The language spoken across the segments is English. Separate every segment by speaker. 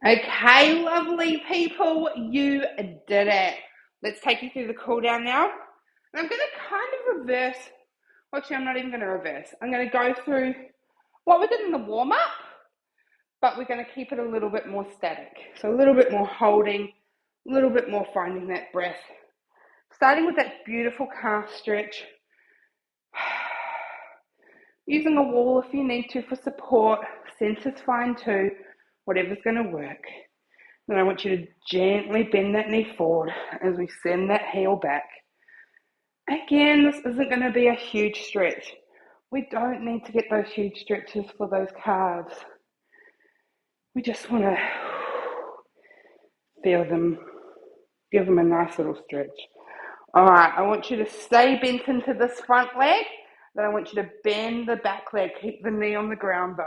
Speaker 1: Okay, lovely people, you did it. Let's take you through the cool down now. And I'm going to kind of reverse. Actually, I'm not even going to reverse. I'm going to go through what we did in the warm up, but we're going to keep it a little bit more static. So a little bit more holding, a little bit more finding that breath. Starting with that beautiful calf stretch. Using a wall if you need to for support. Center's fine too. Whatever's going to work. Then I want you to gently bend that knee forward as we send that heel back. Again, this isn't going to be a huge stretch. We don't need to get those huge stretches for those calves. We just want to feel them, give them a nice little stretch. All right, I want you to stay bent into this front leg. Then I want you to bend the back leg. Keep the knee on the ground though.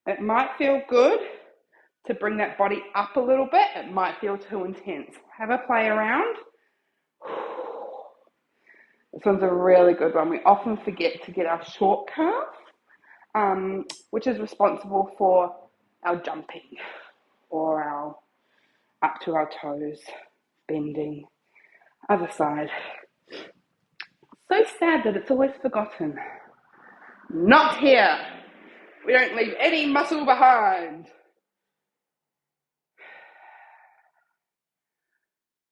Speaker 1: It might feel good to bring that body up a little bit. It might feel too intense. Have a play around. This one's a really good one. We often forget to get our short calf, which is responsible for our jumping or our up to our toes, bending. Other side. So sad that it's always forgotten. Not here. We don't leave any muscle behind.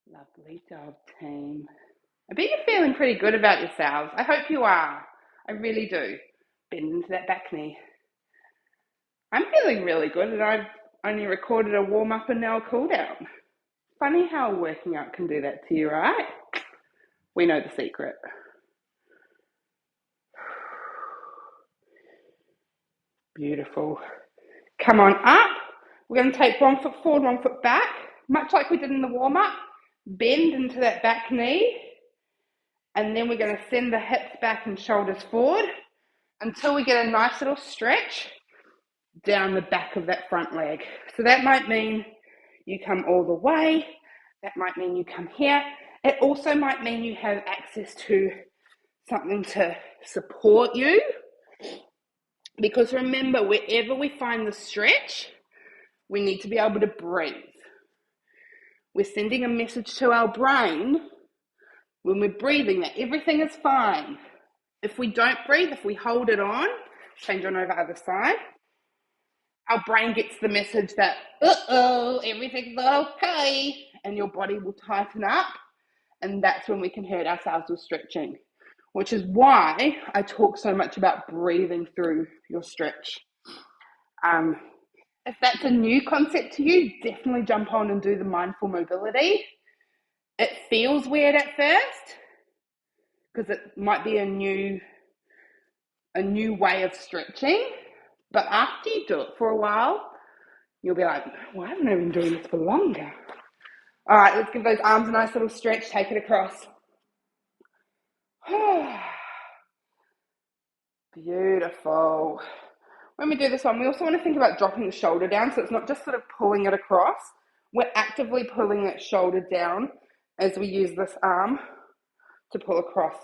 Speaker 1: Lovely job, team. I bet you're feeling pretty good about yourselves. I hope you are. I really do. Bend into that back knee. I'm feeling really good, and I've only recorded a warm-up and now a cool-down. Funny how working out can do that to you, right? We know the secret. Beautiful. Come on up. We're going to take 1 foot forward, 1 foot back, much like we did in the warm-up. Bend into that back knee, and then we're going to send the hips back and shoulders forward until we get a nice little stretch down the back of that front leg. So that might mean you come all the way. That might mean you come here. It also might mean you have access to something to support you. Because remember, wherever we find the stretch, we need to be able to breathe. We're sending a message to our brain when we're breathing that everything is fine. If we don't breathe, if we hold it on, change on over other side, our brain gets the message that, uh-oh, everything's not okay, and your body will tighten up, and that's when we can hurt ourselves with stretching, which is why I talk so much about breathing through your stretch. If that's a new concept to you, definitely jump on and do the mindful mobility. It feels weird at first because it might be a new way of stretching, but after you do it for a while, you'll be like, why haven't I been doing this for longer? All right, let's give those arms a nice little stretch. Take it across. Beautiful. When we do this one, we also want to think about dropping the shoulder down, so it's not just sort of pulling it across. We're actively pulling that shoulder down as we use this arm to pull across.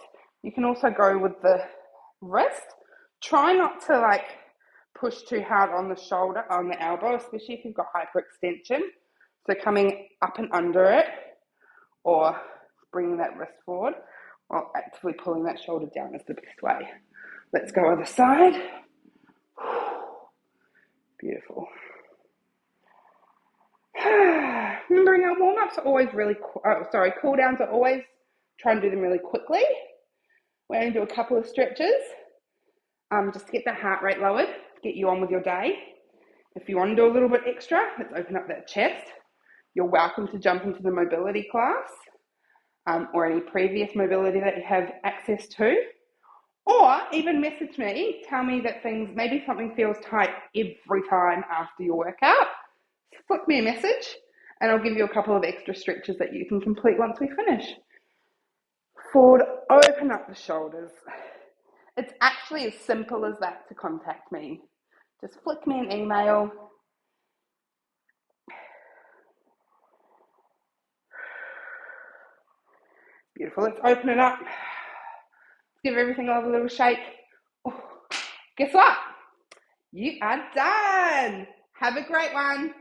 Speaker 1: You can also go with the wrist. Try not to push too hard on the shoulder, on the elbow, especially if you've got hyperextension. So coming up and under it, or bringing that wrist forward, while actively pulling that shoulder down is the best way. Let's go other side. Beautiful. Remembering our warm-ups are always cool downs are always try and do them really quickly. We're going to do a couple of stretches just to get the heart rate lowered, get you on with your day. If you want to do a little bit extra, let's open up that chest. You're welcome to jump into the mobility class or any previous mobility that you have access to. Or even message me, tell me that maybe something feels tight every time after your workout. Flick me a message and I'll give you a couple of extra stretches that you can complete once we finish. Forward, open up the shoulders. It's actually as simple as that to contact me. Just flick me an email. Beautiful, let's open it up. Give everything a little shake. Oh, guess what? You are done. Have a great one.